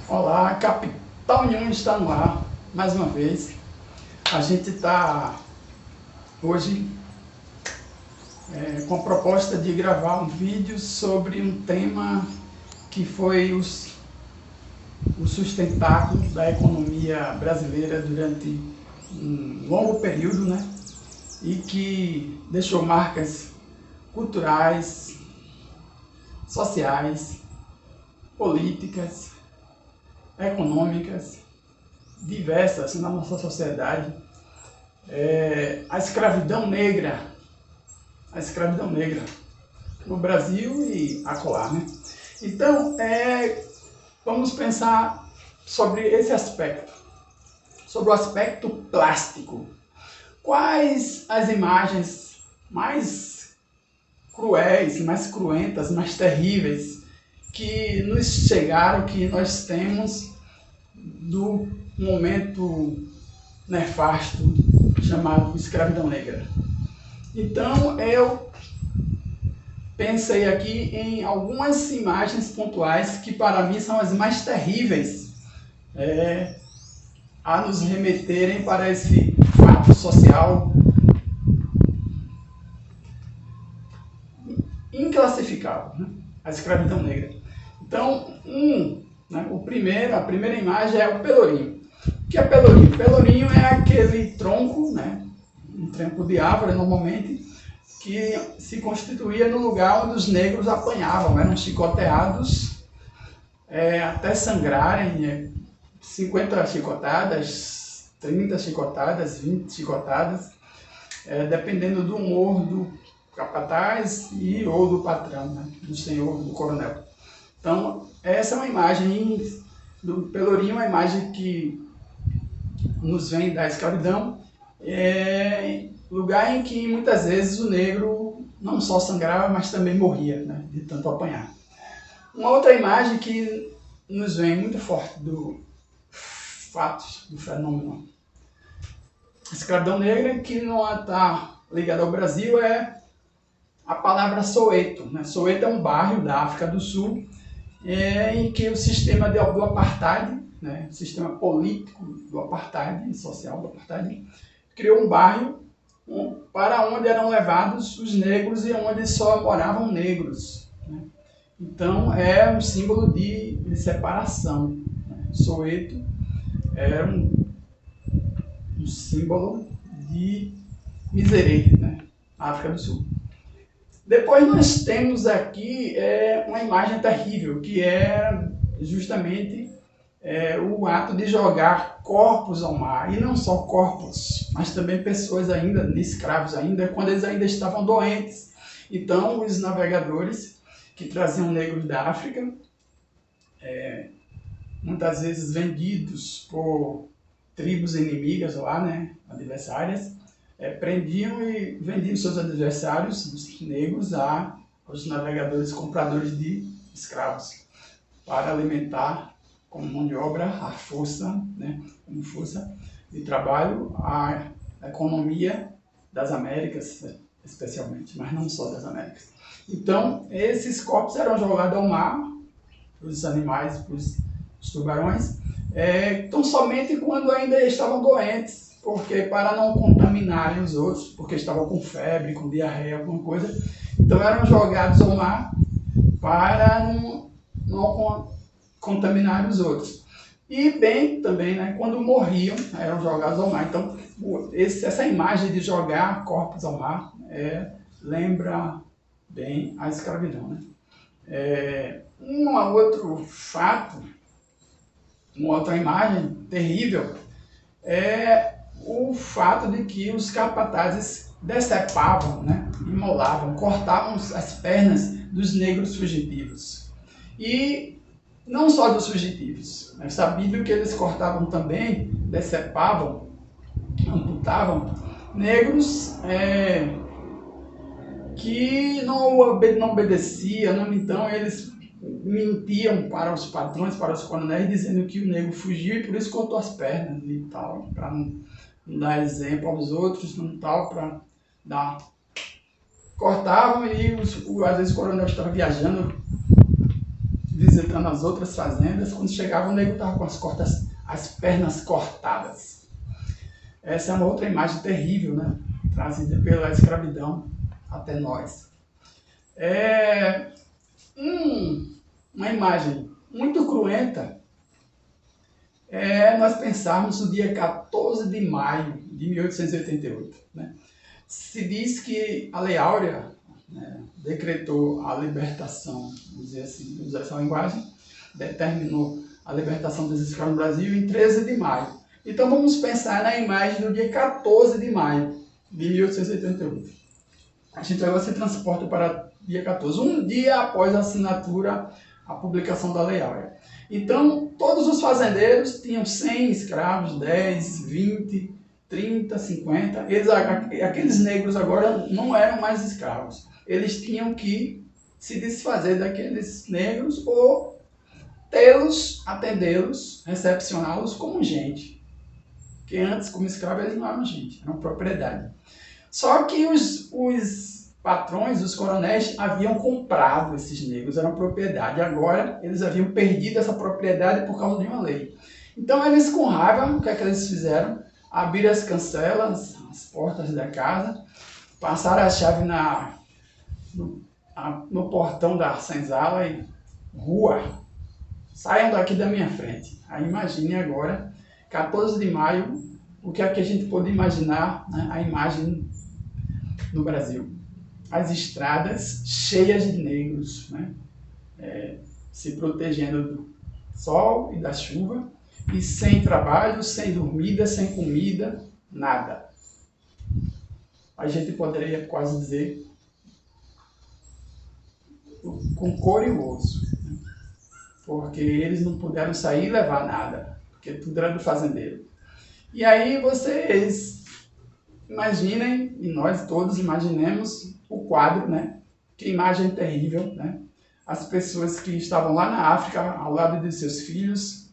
Olá, Capital Nenhum está no ar, mais uma vez. A gente está hoje com a proposta de gravar um vídeo sobre um tema que foi o sustentáculo da economia brasileira durante um longo período, né? E que deixou marcas culturais, sociais, políticas, econômicas diversas na nossa sociedade. A escravidão negra no Brasil e acolá, né? Então, vamos pensar sobre esse aspecto, sobre o aspecto plástico. Quais as imagens mais cruéis, mais cruentas, mais terríveis que nos chegaram, que nós temos do momento nefasto chamado escravidão negra? Então eu pensei aqui em algumas imagens pontuais que para mim são as mais terríveis a nos remeterem para esse fato social inclassificável, né? A escravidão negra. Então, a primeira imagem é o pelourinho. O que é pelourinho? Pelourinho é aquele tronco, né? Um tronco de árvore normalmente, que se constituía no lugar onde os negros apanhavam, eram chicoteados até sangrarem, 50 chicotadas, 30 chicotadas, 20 chicotadas, dependendo do humor do capataz ou do patrão, né? Do senhor, do coronel. Então, essa é uma imagem do pelourinho, uma imagem que nos vem da escravidão, lugar em que muitas vezes o negro não só sangrava, mas também morria, né, de tanto apanhar. Uma outra imagem que nos vem muito forte do fatos, do fenômeno escravidão negra, que não está ligada ao Brasil, é a palavra Soweto, né? Soweto é um bairro da África do Sul, em que o sistema do apartheid, né, o sistema político do apartheid, social do apartheid, criou um bairro para onde eram levados os negros e onde só moravam negros, né? Então é um símbolo de separação, né? Soweto era um símbolo de miséria, né? África do Sul. Depois nós temos aqui uma imagem terrível, que é justamente o ato de jogar corpos ao mar, e não só corpos, mas também pessoas ainda, escravos ainda, quando eles ainda estavam doentes. Então os navegadores que traziam negros da África, muitas vezes vendidos por tribos inimigas lá, né, adversárias, prendiam e vendiam seus adversários, os negros, aos navegadores compradores de escravos, para alimentar como mão de obra a força, né, como força de trabalho, a economia das Américas, especialmente, mas não só das Américas. Então, esses corpos eram jogados ao mar, para os animais, para os tubarões, então somente quando ainda estavam doentes, porque para não contaminarem os outros, porque estavam com febre, com diarreia, alguma coisa, então eram jogados ao mar para não contaminar os outros. E bem também, né, quando morriam, eram jogados ao mar. Então, essa imagem de jogar corpos ao mar lembra bem a escravidão, né? Um outro fato, uma outra imagem terrível, é o fato de que os capatazes decepavam, né, imolavam, cortavam as pernas dos negros fugitivos. E não só dos fugitivos, é sabido que eles cortavam também, decepavam, amputavam negros que não obedeciam, então eles mentiam para os patrões, para os coronéis, dizendo que o negro fugiu e por isso cortou as pernas e tal, para não dar exemplo aos outros, não tal, para dar. Cortavam e às vezes o coronel estava viajando, visitando as outras fazendas. Quando chegava, o negro estava com as pernas cortadas. Essa é uma outra imagem terrível, né? Trazida pela escravidão até nós. Uma imagem muito cruenta é nós pensarmos no dia 14 de maio de 1888. Né? Se diz que a Lei Áurea, né, decretou a libertação, vamos dizer assim, usar essa linguagem, determinou a libertação dos escravos no Brasil em 13 de maio. Então vamos pensar na imagem do dia 14 de maio de 1888. A gente agora se transporta para dia 14, um dia após a assinatura, a publicação da Lei Áurea. Então, todos os fazendeiros tinham 100 escravos, 10, 20, 30, 50. Aqueles negros agora não eram mais escravos. Eles tinham que se desfazer daqueles negros ou tê-los, atendê-los, recepcioná-los como gente. Porque antes, como escravo, eles não eram gente, eram propriedade. Só que os patrões, os coronéis, haviam comprado esses negros, eram propriedade. Agora, eles haviam perdido essa propriedade por causa de uma lei. Então, eles com raiva, o que é que eles fizeram? Abriram as cancelas, as portas da casa, passaram a chave no portão da senzala e rua, saiam daqui da minha frente. Aí imagine agora, 14 de maio, o que é que a gente pode imaginar, né, a imagem no Brasil. As estradas cheias de negros, né, se protegendo do sol e da chuva, e sem trabalho, sem dormida, sem comida, nada. A gente poderia quase dizer com cor e osso, né, porque eles não puderam sair e levar nada, porque tudo era do fazendeiro. E aí vocês imaginem, e nós todos imaginemos o quadro, né? Que imagem terrível, né? As pessoas que estavam lá na África, ao lado de seus filhos,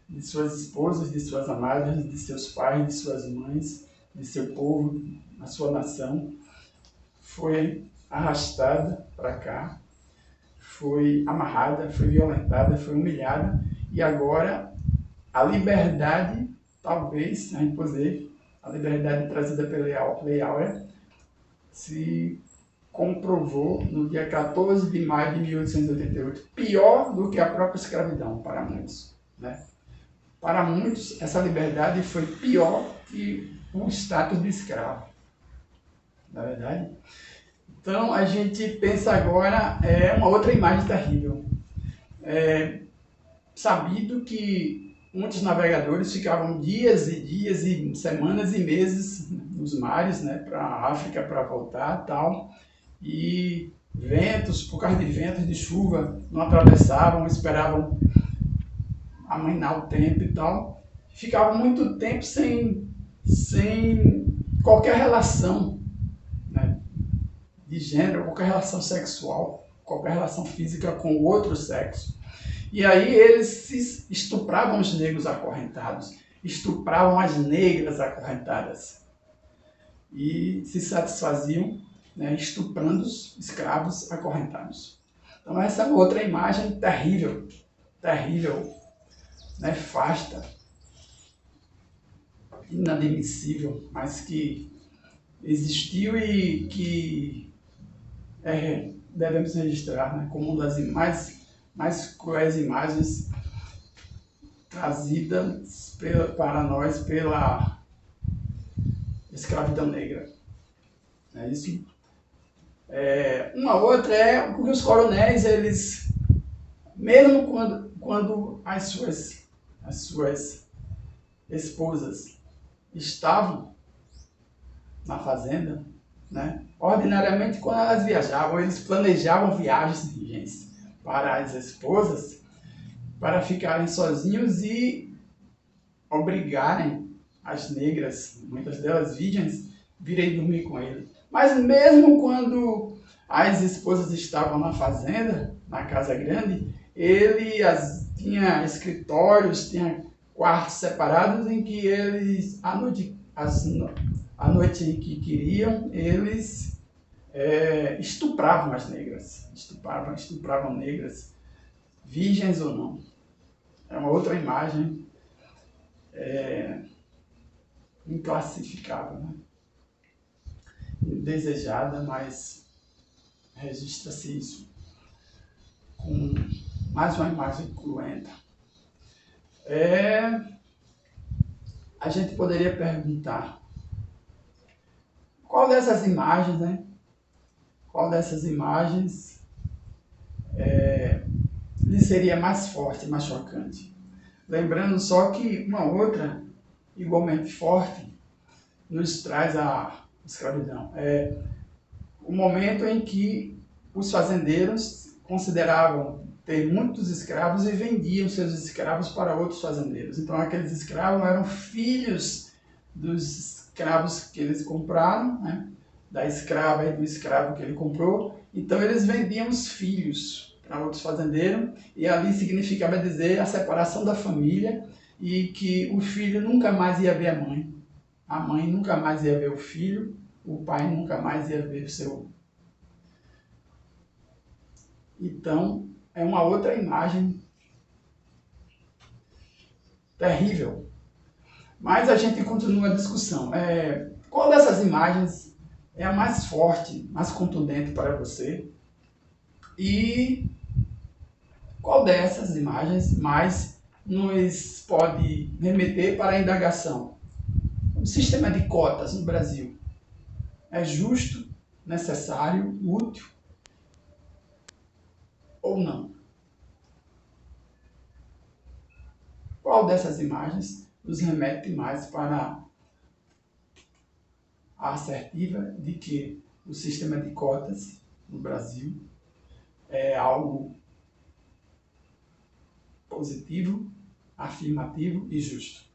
de suas esposas, de suas amadas, de seus pais, de suas mães, de seu povo, a sua nação, foi arrastada para cá, foi amarrada, foi violentada, foi humilhada, e agora a liberdade, talvez, a gente pode dizer, a liberdade trazida pela Lei Áurea, se comprovou no dia 14 de maio de 1888, pior do que a própria escravidão para muitos, né? Para muitos, essa liberdade foi pior que o status de escravo, na verdade. Então, a gente pensa agora, uma outra imagem terrível. Sabido que muitos navegadores ficavam dias e dias e semanas e meses nos mares, né, para a África para voltar e tal, e ventos, por causa de ventos de chuva, não atravessavam, esperavam amainar o tempo e tal, ficavam muito tempo sem qualquer relação, né, de gênero, qualquer relação sexual, qualquer relação física com o outro sexo. E aí eles se estupravam os negros acorrentados, estupravam as negras acorrentadas e se satisfaziam, né, estuprando os escravos acorrentados. Então essa é outra imagem terrível, terrível, nefasta, inadmissível, mas que existiu e que devemos registrar, né, como uma das mais cruéis imagens trazidas para nós pela escravidão negra. É isso. Uma outra é porque os coronéis, eles, mesmo quando as suas esposas estavam na fazenda, né, ordinariamente quando elas viajavam, eles planejavam viagens para as esposas, para ficarem sozinhos e obrigarem as negras, muitas delas virgens, virem dormir com ele. Mas mesmo quando as esposas estavam na fazenda, na casa grande, ele tinha escritórios, tinha quartos separados em que eles, à noite em que queriam, eles estupravam as negras, estupravam negras, virgens ou não. É uma outra imagem inclassificável, né? Desejada, mas registra-se isso com mais uma imagem cruenta. A gente poderia perguntar, qual dessas imagens, né? Qual dessas imagens lhe seria mais forte, mais chocante? Lembrando só que uma outra, igualmente forte, nos traz a escravidão. É o momento em que os fazendeiros consideravam ter muitos escravos e vendiam seus escravos para outros fazendeiros. Então aqueles escravos eram filhos dos escravos que eles compraram, né? Da escrava e do escravo que ele comprou. Então eles vendiam os filhos para outros fazendeiros, e ali significava dizer a separação da família, e que o filho nunca mais ia ver a mãe nunca mais ia ver o filho, o pai nunca mais ia ver o seu. Então, é uma outra imagem terrível. Mas a gente continua a discussão. Qual dessas imagens é a mais forte, mais contundente para você? E qual dessas imagens mais nos pode remeter para a indagação? O sistema de cotas no Brasil é justo, necessário, útil ou não? Qual dessas imagens nos remete mais para a assertiva de que o sistema de cotas no Brasil é algo positivo, afirmativo e justo?